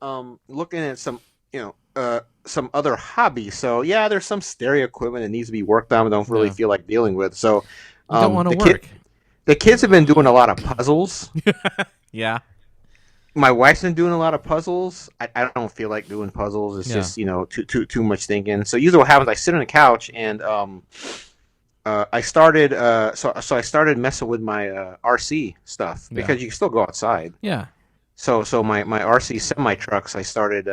looking at some, you know, some other hobbies. So yeah, there's some stereo equipment that needs to be worked on. I don't really feel like dealing with. So you don't want to work. The kids have been doing a lot of puzzles. Yeah. My wife's been doing a lot of puzzles. I don't feel like doing puzzles. It's just, you know, too much thinking. So usually what happens, I sit on the couch and I started so I started messing with my RC stuff because you can still go outside. Yeah. So my RC semi trucks, I started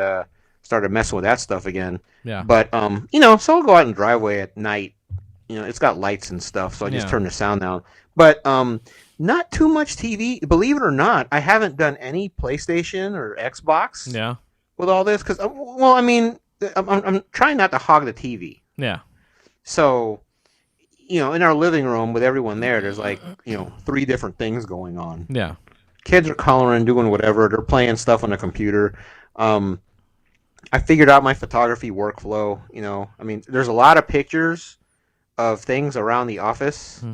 messing with that stuff again. Yeah. But you know, so I'll go out in the driveway at night. You know, it's got lights and stuff, so I just turn the sound down. But not too much TV. Believe it or not, I haven't done any PlayStation or Xbox. Yeah. With all this, because well, I mean, I'm trying not to hog the TV. Yeah. So, you know, in our living room with everyone there's like, you know, 3 different things going on. Yeah. Kids are coloring, doing whatever. They're playing stuff on the computer. I figured out my photography workflow. You know, I mean, there's a lot of pictures of things around the office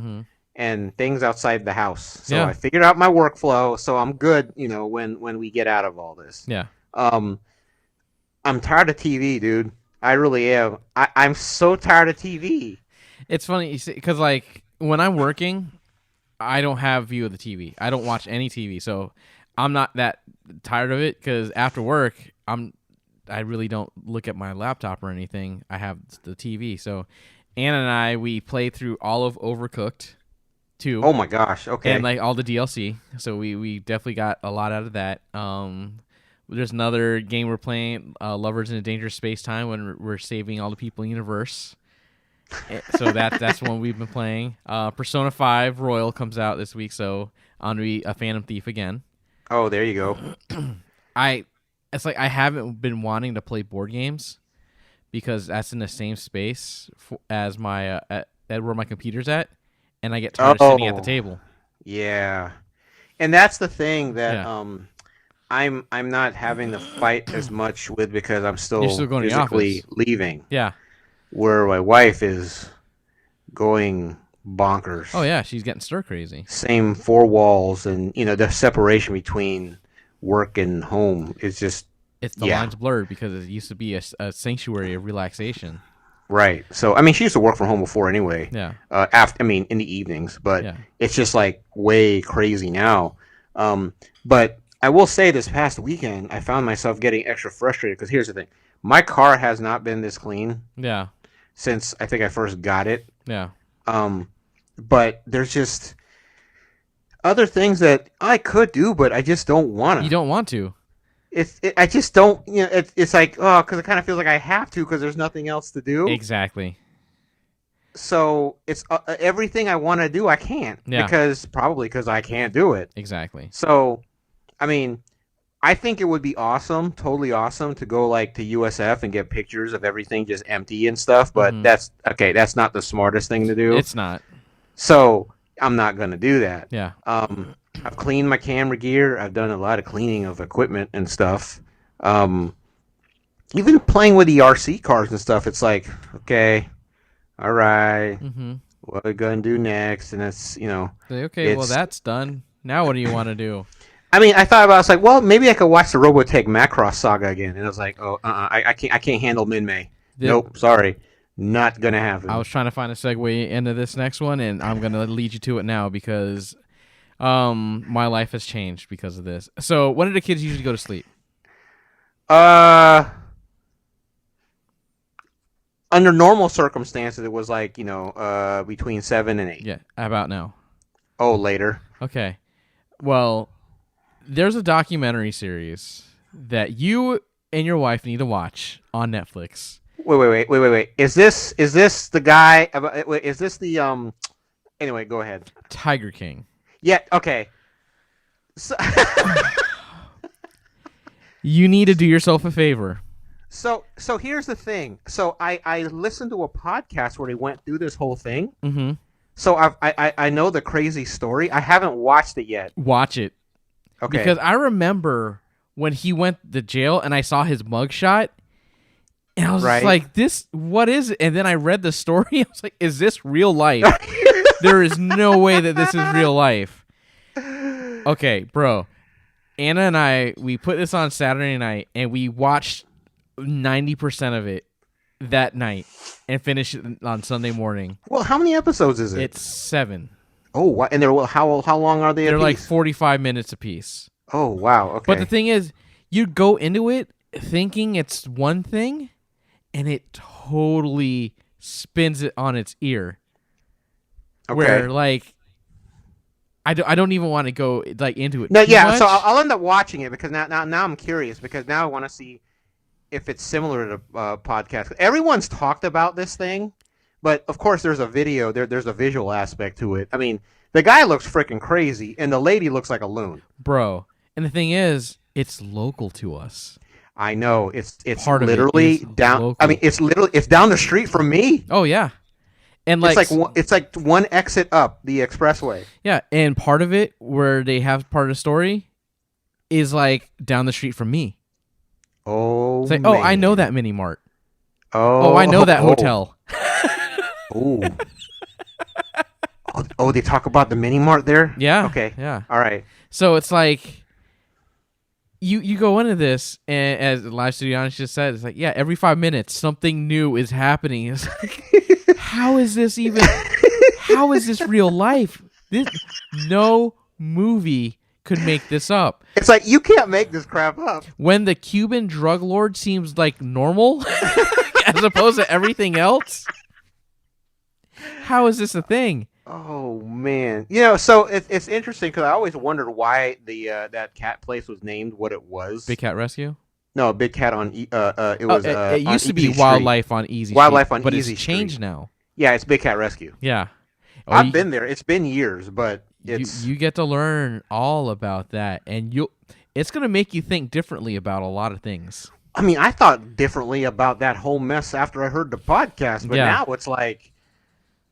and things outside the house. So I figured out my workflow, so I'm good, you know, when we get out of all this. Yeah. I'm tired of TV, dude. I really am. I'm so tired of TV. It's funny, you see, because like when I'm working, I don't have view of the TV. I don't watch any TV, so I'm not that tired of it. Because after work, I really don't look at my laptop or anything. I have the TV. So Anna and I, we played through all of Overcooked 2. Oh my gosh! Okay. And like all the DLC. So we definitely got a lot out of that. There's another game we're playing, Lovers in a Dangerous Space Time, when we're saving all the people in the universe. So that's one we've been playing. Persona 5 Royal comes out this week, so I'm gonna be a Phantom Thief again. Oh, there you go. It's like I haven't been wanting to play board games because that's in the same space as my at where my computer's at, and I get tired of sitting at the table. Yeah, and that's the thing that I'm not having to fight as much with because I'm still going physically to leaving. Yeah. Where my wife is going bonkers. Oh yeah, she's getting stir crazy. Same 4 walls, and you know the separation between work and home is just the line's blurred because it used to be a sanctuary of relaxation. Right. So I mean, she used to work from home before anyway. Yeah. In the evenings, but it's just like way crazy now. But I will say this past weekend, I found myself getting extra frustrated because here's the thing: my car has not been this clean. Yeah. Since I think I first got it. Yeah. But there's just other things that I could do, but I just don't want to. You don't want to. I just don't. You know, it's like because it kind of feels like I have to because there's nothing else to do. Exactly. So it's everything I want to do, I can't because I can't do it. Exactly. So, I mean, I think it would be awesome, totally awesome, to go like to USF and get pictures of everything just empty and stuff. But that's okay. That's not the smartest thing to do. It's not. So I'm not gonna do that. Yeah. I've cleaned my camera gear. I've done a lot of cleaning of equipment and stuff. Even playing with the RC cars and stuff. It's like, okay, all right, what are we gonna do next? And it's okay. Well, that's done. Now, what do you want to do? I mean, I thought about. I was like, well, maybe I could watch the Robotech Macross saga again. And I was like, oh, I can't handle Min-May. Nope, sorry, not gonna happen. I was trying to find a segue into this next one, and I'm gonna lead you to it now because, my life has changed because of this. So, when do the kids usually go to sleep? Under normal circumstances, it was like between 7 and 8. Yeah, about now. Oh, later. Okay, well. There's a documentary series that you and your wife need to watch on Netflix. Wait. Is this the guy? Is this the Anyway, go ahead. Tiger King. Yeah. Okay. So you need to do yourself a favor. So here's the thing. So I listened to a podcast where they went through this whole thing. Mm-hmm. So I know the crazy story. I haven't watched it yet. Watch it. Okay. Because I remember when he went to jail and I saw his mugshot, and I was just like, what is it? And then I read the story. I was like, is this real life? There is no way that this is real life. Okay, bro. Anna and I, we put this on Saturday night, and we watched 90% of it that night and finished it on Sunday morning. Well, how many episodes is it? It's 7. Oh, what? And they're how long are they? They're like 45 minutes apiece. Oh, wow. Okay. But the thing is, you go into it thinking it's one thing, and it totally spins it on its ear. Okay. Where like, I don't even want to go like into it. No, yeah. Much. So I'll end up watching it because now I'm curious because now I want to see if it's similar to podcast. Everyone's talked about this thing. But, of course, there's a video. There's a visual aspect to it. I mean, the guy looks freaking crazy, and the lady looks like a loon. Bro, and the thing is, it's local to us. I know. It's Part literally down. Local. I mean, it's down the street from me. Oh, yeah. And like it's like one exit up the expressway. Yeah, and part of it, where they have part of the story, is like down the street from me. Oh, it's like, man. oh, I know that mini mart. Oh, I know that hotel. Oh. Oh, they talk about the mini mart there? Yeah. Okay. Yeah. All right. So it's like you go into this, and as Live Studio Honest just said, it's like, yeah, every 5 minutes something new is happening. It's like, how is this real life? No movie could make this up. It's like, you can't make this crap up. When the Cuban drug lord seems like normal as opposed to everything else. How is this a thing? Oh man, so it's interesting because I always wondered why the that cat place was named what it was. Big Cat Rescue? No, Big Cat on it was. It used to be Easy Wildlife on Easy Wildlife Street, on but Easy it's Street. changed now. Yeah, it's Big Cat Rescue. Yeah, I've been there. It's been years, but you get to learn all about that, and it's gonna make you think differently about a lot of things. I mean, I thought differently about that whole mess after I heard the podcast, but now it's like.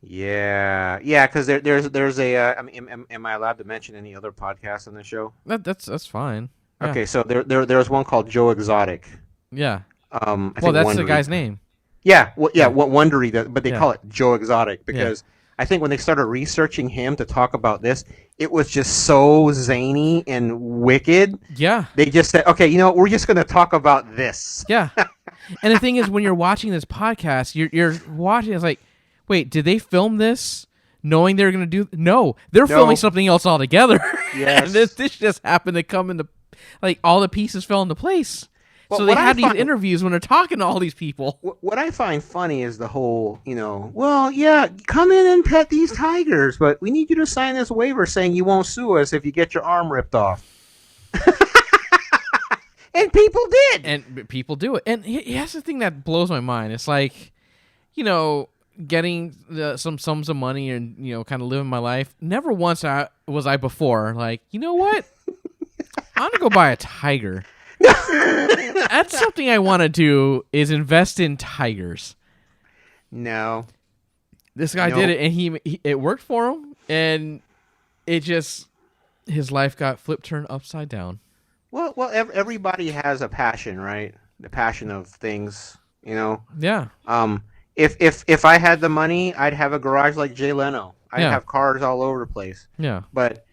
Yeah, because there's a. I mean, am I allowed to mention any other podcasts on the show? That's fine. Yeah. Okay, so there's one called Joe Exotic. Yeah. I think that's Wondery. the guy's name. Yeah, Wondery, but they call it Joe Exotic because I think when they started researching him to talk about this, it was just so zany and wicked. Yeah. They just said, okay, we're just going to talk about this. Yeah. And the thing is, when you're watching this podcast, you're watching. It's like, wait, did they film this knowing they were going to do? No, they're filming something else altogether. Yes. And this just happened to come into, like, all the pieces fell into place. Well, so they had these interviews when they're talking to all these people. What I find funny is the whole, well, yeah, come in and pet these tigers, but we need you to sign this waiver saying you won't sue us if you get your arm ripped off. And people did. And people do it. And here's the thing that blows my mind. It's like, getting some sums of money and, kind of living my life. Never once was I before like, you know what? I'm gonna go buy a tiger. That's something I want to do is invest in tigers. No. This guy did it, and he it worked for him, and it just his life got flipped turned upside down. Well, everybody has a passion, right? The passion of things, you know. Yeah. If I had the money, I'd have a garage like Jay Leno. I'd have cars all over the place. Yeah. But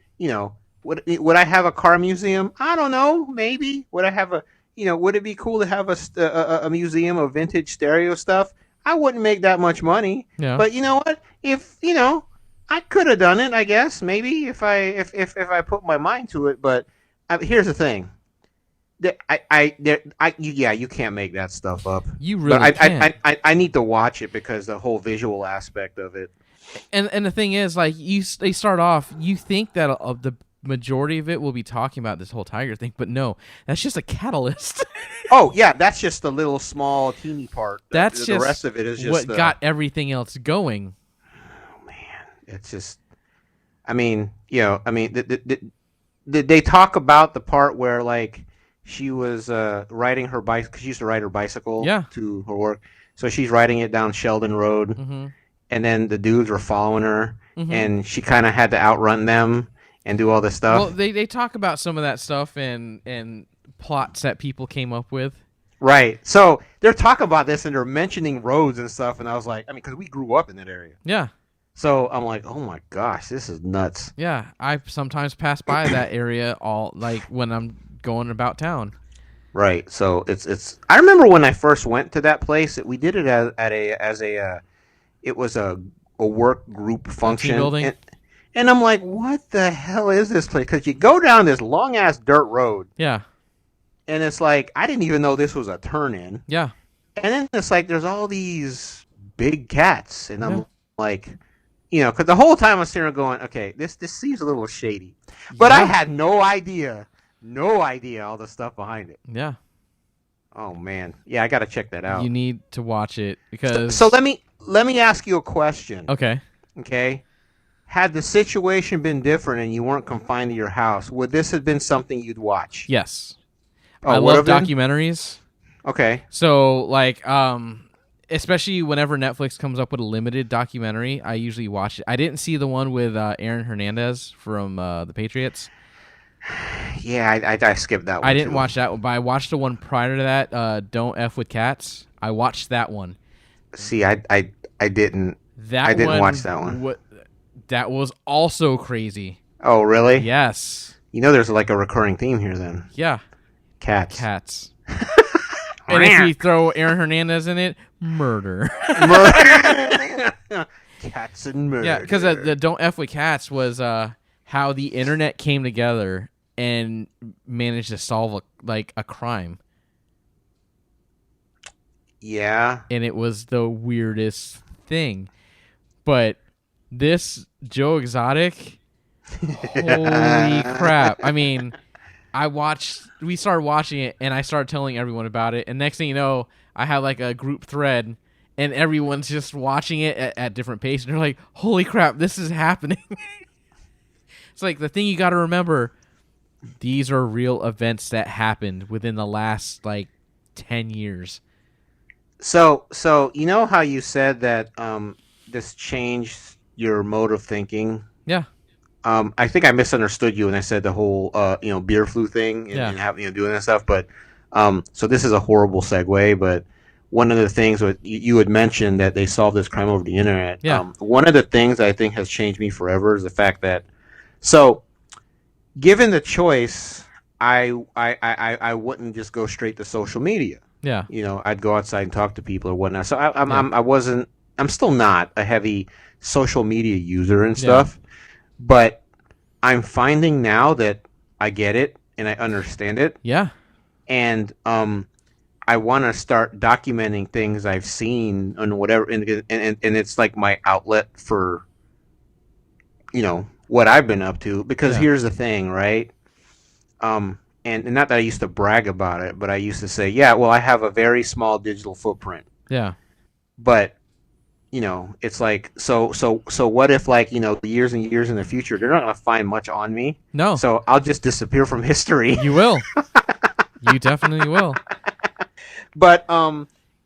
would I have a car museum? I don't know. Maybe. Would I have would it be cool to have a museum of vintage stereo stuff? I wouldn't make that much money. Yeah. But you know what? If I could have done it. I guess maybe if I put my mind to it. But here's the thing. You can't make that stuff up. You really can't. I need to watch it because the whole visual aspect of it. And the thing is, like they start off, you think that the majority of it will be talking about this whole tiger thing, but no, that's just a catalyst. Oh yeah, that's just a little small teeny part. That's the rest of it is just what got everything else going. Oh man, it's just. They talk about the part where like she was riding her bike because she used to ride her bicycle to her work, so she's riding it down Sheldon Road, and then the dudes were following her, and she kind of had to outrun them and do all this stuff. Well, they talk about some of that stuff and plots that people came up with. Right. So they're talking about this and they're mentioning roads and stuff, and I was like, because we grew up in that area. Yeah. So I'm like, oh my gosh, this is nuts. Yeah, I sometimes pass by that area when I'm going about town. Right. So it's. I remember when I first went to that place. We did it it was a work group function. Team building. And I'm like, what the hell is this place? Because you go down this long ass dirt road. Yeah. And it's like I didn't even know this was a turn in. Yeah. And then it's like there's all these big cats, and I'm like. Because the whole time I'm sitting there going, okay, this seems a little shady. But I had no idea all the stuff behind it. Yeah. Oh, man. Yeah, I got to check that out. You need to watch it because... So let me ask you a question. Okay. Okay? Had the situation been different and you weren't confined to your house, would this have been something you'd watch? Yes. Oh, I love documentaries. Okay. So, especially whenever Netflix comes up with a limited documentary, I usually watch it. I didn't see the one with Aaron Hernandez from the Patriots. Yeah, I skipped that one. I didn't watch that one, but I watched the one prior to that, Don't F with Cats. I watched that one. See, I didn't. I didn't watch that one. That was also crazy. Oh, really? Yes. There's like a recurring theme here then. Yeah. Cats. And if you throw Aaron Hernandez in it, murder. Cats and murder. Yeah, because the Don't F with Cats was how the internet came together and managed to solve a crime. Yeah. And it was the weirdest thing. But this Joe Exotic, holy crap. I mean... we started watching it, and I started telling everyone about it, and next thing you know, I have a group thread, and everyone's just watching it at different pace, and they're like, holy crap, this is happening. It's like, the thing you got to remember, these are real events that happened within the last, 10 years. So you know how you said that this changed your mode of thinking? Yeah. I think I misunderstood you when I said the whole Beerflu thing and having doing that stuff. But so this is a horrible segue. But one of the things you had mentioned that they solved this crime over the internet. Yeah. One of the things I think has changed me forever is the fact that given the choice, I wouldn't just go straight to social media. Yeah. I'd go outside and talk to people or whatnot. So I'm still not a heavy social media user and stuff. Yeah. But I'm finding now that I get it and I understand it. Yeah. And I want to start documenting things I've seen and whatever, and it's like my outlet for, what I've been up to. Because here's the thing, right? And not that I used to brag about it, but I used to say, yeah, well, I have a very small digital footprint. Yeah. But it's like so what if like years and years in the future they're not gonna find much on me. No. So I'll just disappear from history. You will. You definitely will. But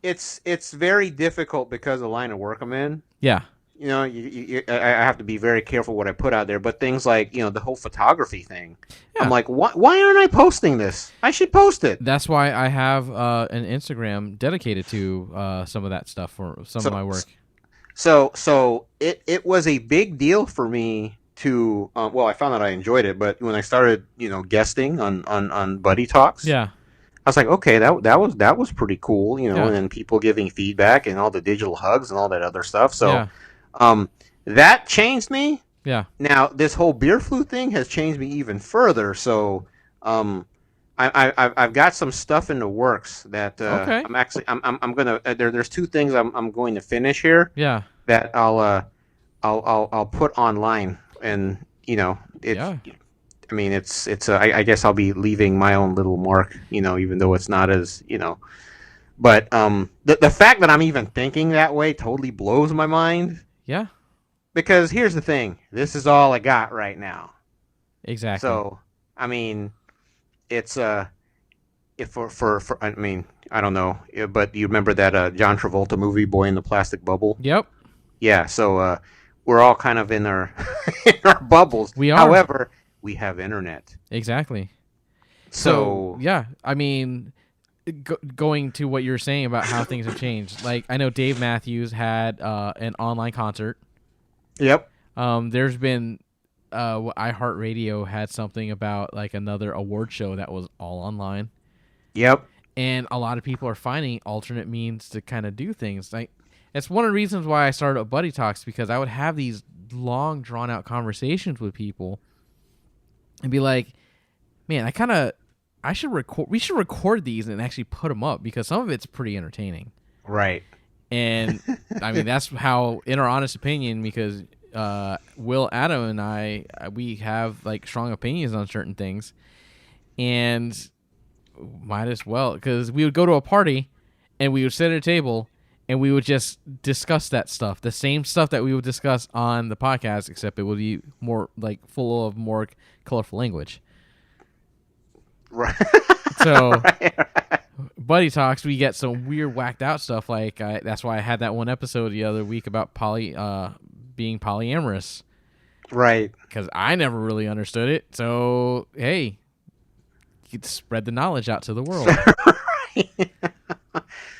it's very difficult because of the line of work I'm in. Yeah. I have to be very careful what I put out there. But things like the whole photography thing, Yeah. I'm like, why aren't I posting this? I should post it. That's why I have an Instagram dedicated to some of that stuff for some of my work. So it was a big deal for me to well, I found that I enjoyed it, but when I started guesting on Buddy Talks, Yeah. I was like, okay, that was pretty cool, Yeah. and then people giving feedback and all the digital hugs and all that other stuff. So Yeah. that changed me. Yeah. Now this whole Beerflu thing has changed me even further. So I've got some stuff in the works that Okay. I'm gonna there's two things I'm going to finish here Yeah. that I'll put online, and it's Yeah. I mean I guess I'll be leaving my own little mark, even though it's not as but the fact that I'm even thinking that way totally blows my mind, Yeah. because here's the thing, this is all I got right now. Exactly. So I mean, it's if for I mean, I don't know, but you remember that John Travolta movie, Boy in the Plastic Bubble? Yep. Yeah, so we're all kind of in our in our bubbles. We are. However, we have internet. Exactly. So yeah, I mean, going to what you're saying about how things have changed. Like, I know Dave Matthews had an online concert. Yep. There's been iHeartRadio had something about like another award show that was all online. Yep. And a lot of people are finding alternate means to kind of do things. Like, it's one of the reasons why I started up Buddy Talks, because I would have these long, drawn out conversations with people and be like, man, we should record these and actually put them up, because some of it's pretty entertaining. Right. And I mean, that's how, in our honest opinion, because Will, Adam, and we have like strong opinions on certain things, and might as well, because we would go to a party and we would sit at a table and we would just discuss that stuff, the same stuff that we would discuss on the podcast, except it would be more like full of more colorful language. Right. So, right. Buddy Talks, we get some weird, whacked out stuff. Like that's why I had that one episode the other week about being polyamorous. Right. Because I never really understood it. So hey, you could spread the knowledge out to the world.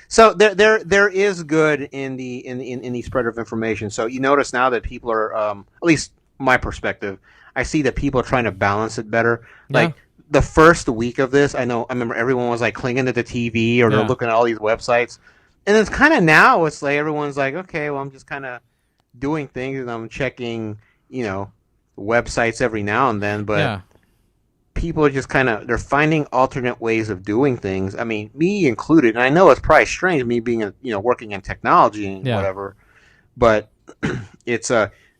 So there is good in the spread of information. So you notice now that people are, at least my perspective, I see that people are trying to balance it better. Like, Yeah. the first week of this, I remember everyone was like clinging to the TV, or they're looking at all these websites, and it's kind of now it's like everyone's like, okay, well, I'm just kind of doing things and I'm checking, websites every now and then, but. Yeah. People are just they're finding alternate ways of doing things. I mean, me included, and I know it's probably strange, me being, working in technology and whatever, but it's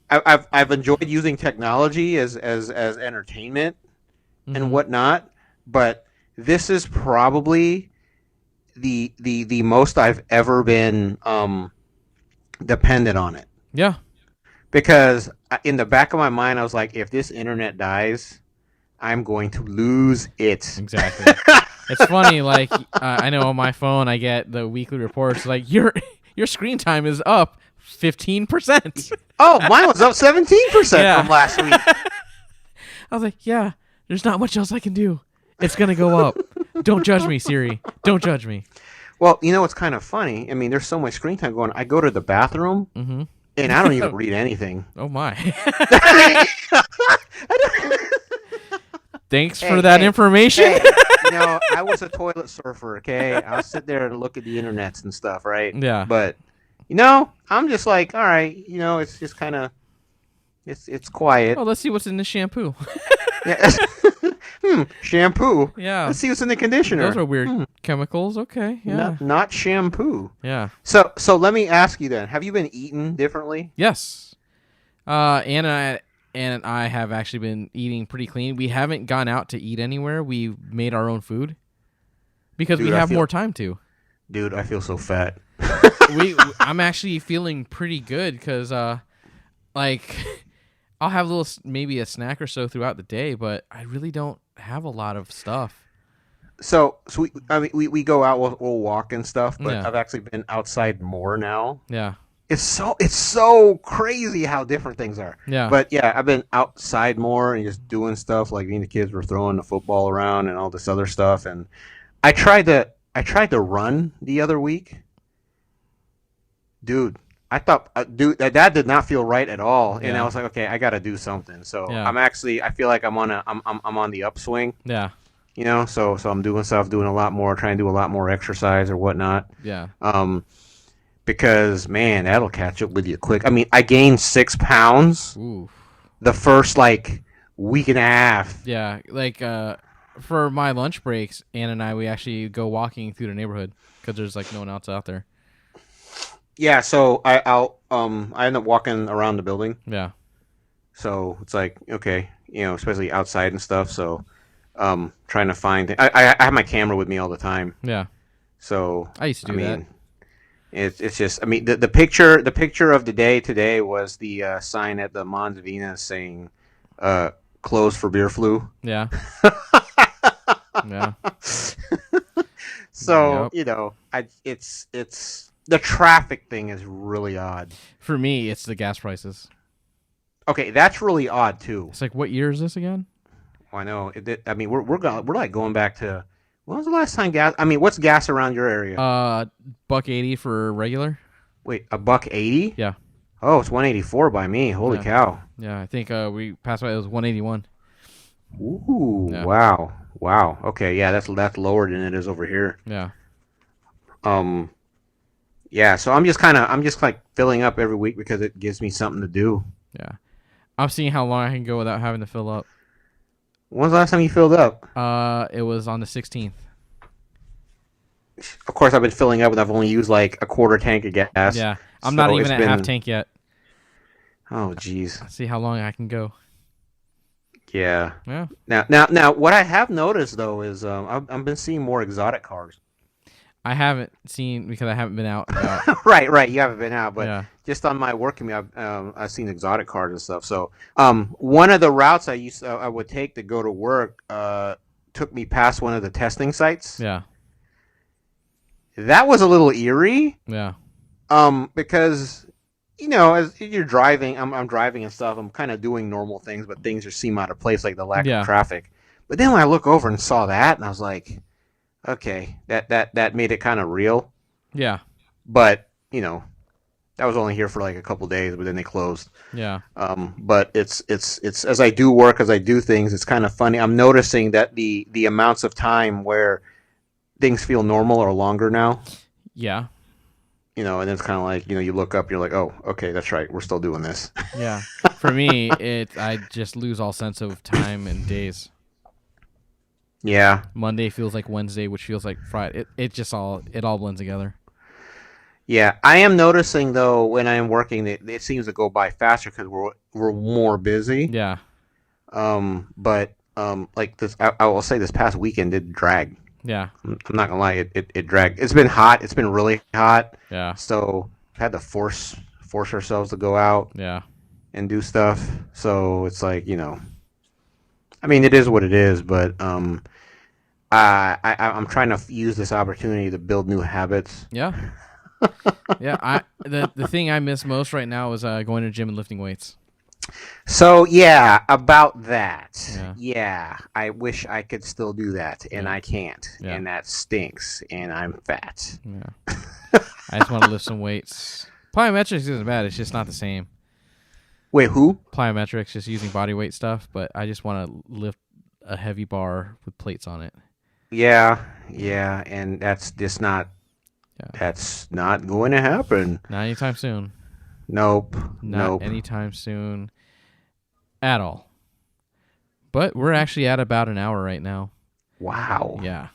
I've enjoyed using technology as entertainment and whatnot, but this is probably the most I've ever been dependent on it. Yeah. Because in the back of my mind, I was like, if this internet dies, I'm going to lose it. Exactly. It's funny, like I know on my phone I get the weekly reports like your screen time is up 15%. Oh, mine was up 17% from last week. I was like, yeah, there's not much else I can do. It's gonna go up. Don't judge me, Siri. Don't judge me. Well, it's kind of funny. I mean, there's so much screen time going. I go to the bathroom and I don't even read anything. Oh my. Thanks for that information. Hey, I was a toilet surfer, okay? I'll sit there and look at the internets and stuff, right? Yeah. But, I'm just like, all right, it's just kind of, it's quiet. Oh, let's see what's in the shampoo. Yeah. Shampoo. Yeah. Let's see what's in the conditioner. Those are weird chemicals. Okay. Yeah. Not shampoo. Yeah. So let me ask you then, have you been eating differently? Yes. Anna and I have actually been eating pretty clean. We haven't gone out to eat anywhere. We've made our own food because we have more time to. Dude, I feel so fat. I'm actually feeling pretty good because like I'll have maybe a snack or so throughout the day, but I really don't have a lot of stuff. So we go out, we'll walk and stuff, but Yeah. I've actually been outside more now. Yeah. It's so crazy how different things are. Yeah. But yeah, I've been outside more and just doing stuff like me and the kids were throwing the football around and all this other stuff. And I tried to run the other week, dude. I thought, that did not feel right at all. And I was like, okay, I got to do something. So I feel like I'm on the upswing. Yeah. You know, so I'm doing a lot more, trying to do a lot more exercise or whatnot. Yeah. Because man, that'll catch up with you quick. I mean, I gained 6 pounds. Ooh. The first like week and a half. Yeah, like for my lunch breaks, Ann and I, we actually go walking through the neighborhood because there's like no one else out there. Yeah, so I end up walking around the building. Yeah. So it's like, okay, you know, especially outside and stuff. So trying to find I have my camera with me all the time. Yeah. So I used to do that. It's just, I mean, the picture of the day today was the sign at the Mons Venus saying closed for Beerflu. Yeah. Yeah. So, you know, it's the traffic thing is really odd. For me, it's the gas prices. Okay, that's really odd too. It's like, what year is this again? Well, I know. I mean, we're like going back to, when was the last time gas? I mean, what's gas around your area? $1.80 for regular. Wait, $1.80? Yeah. Oh, it's $1.84 by me. Holy cow! Yeah, I think we passed by. It was $1.81. Ooh! Yeah. Wow! Okay, yeah, that's lower than it is over here. Yeah. Yeah. So I'm just like filling up every week because it gives me something to do. Yeah. I'm seeing how long I can go without having to fill up. When's the last time you filled up? It was on the 16th. Of course, I've been filling up, and I've only used like a quarter tank of gas. Yeah, I'm not even at half tank yet. Oh, jeez. Let's see how long I can go. Yeah. Yeah. Now, what I have noticed though is I've been seeing more exotic cars. I haven't seen because I haven't been out. Right. You haven't been out, but just on my work commute, I've seen exotic cars and stuff. So, one of the routes I would take to go to work took me past one of the testing sites. Yeah. That was a little eerie. Yeah. Because, you know, as you're driving, I'm driving and stuff. I'm kind of doing normal things, but things just seem out of place, like the lack of traffic. But then when I look over and saw that, and I was like, okay, that made it kind of real. Yeah. But, you know, that was only here for like a couple days, but then they closed. Yeah. But it's as I do work, as I do things, it's kind of funny. I'm noticing that the amounts of time where things feel normal are longer now. Yeah. You know, and it's kind of like, you know, you look up, you're like, oh, okay, that's right, we're still doing this. Yeah. For me, I just lose all sense of time and days. Yeah. Monday feels like Wednesday, which feels like Friday. It all blends together. Yeah, I am noticing though when I am working, it seems to go by faster because we're more busy. Yeah. But like this, I will say this past weekend did drag. Yeah. I'm not gonna lie, it dragged. It's been hot. It's been really hot. Yeah. So had to force ourselves to go out. Yeah. And do stuff. So it's like, you know, I mean, it is what it is. But I'm trying to use this opportunity to build new habits. Yeah. Yeah. The thing I miss most right now is going to the gym and lifting weights. So yeah, about that. Yeah, I wish I could still do that, and I can't, and that stinks, and I'm fat. Yeah, I just want to lift some weights. Plyometrics isn't bad; it's just not the same. Wait, who? Plyometrics, just using body weight stuff, but I just want to lift a heavy bar with plates on it. Yeah, and that's just not. Yeah. That's not going to happen. Not anytime soon. Nope. Not anytime soon at all. But we're actually at about an hour right now. Wow. Yeah.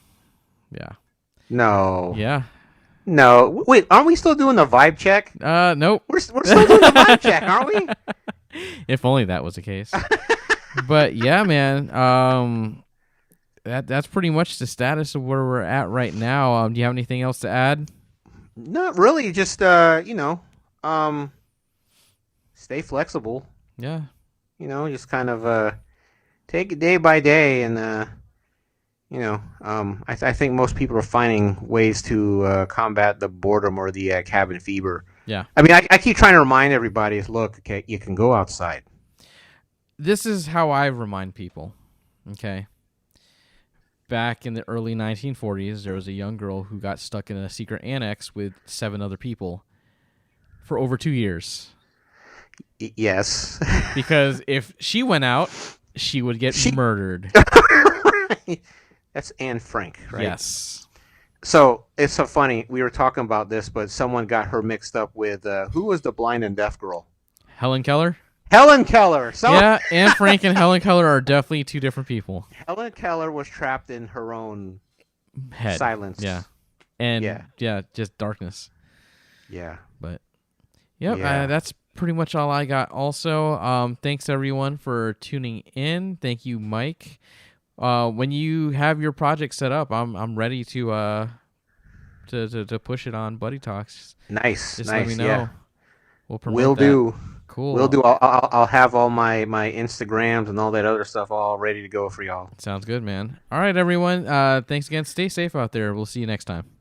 No. Yeah. No. Wait, aren't we still doing the vibe check? Nope. We're still doing the vibe check, aren't we? If only that was the case. But yeah, man. That's pretty much the status of where we're at right now. Do you have anything else to add? Not really. Just um, stay flexible. Yeah. Just kind of take it day by day, and I think most people are finding ways to combat the boredom or the cabin fever. Yeah. I mean, I keep trying to remind everybody, look, okay, you can go outside. This is how I remind people. Okay. Back in the early 1940s, there was a young girl who got stuck in a secret annex with 7 other people for over 2 years. Yes. Because if she went out, she would get murdered. That's Anne Frank, right? Yes. So it's so funny. We were talking about this, but someone got her mixed up with who was the blind and deaf girl? Helen Keller? Helen Keller. Yeah, Anne Frank and Helen Keller are definitely 2 different people. Helen Keller was trapped in her own head. Silence. Yeah. And just darkness. Yeah. But that's pretty much all I got. Also, thanks everyone for tuning in. Thank you, Mike. When you have your project set up, I'm ready to push it on Buddy Talks. Nice. Just let me know. Yeah. We'll promote Will that. do. Cool. Will do. I'll have all my Instagrams and all that other stuff all ready to go for y'all. Sounds good, man. All right, everyone. Thanks again. Stay safe out there. We'll see you next time.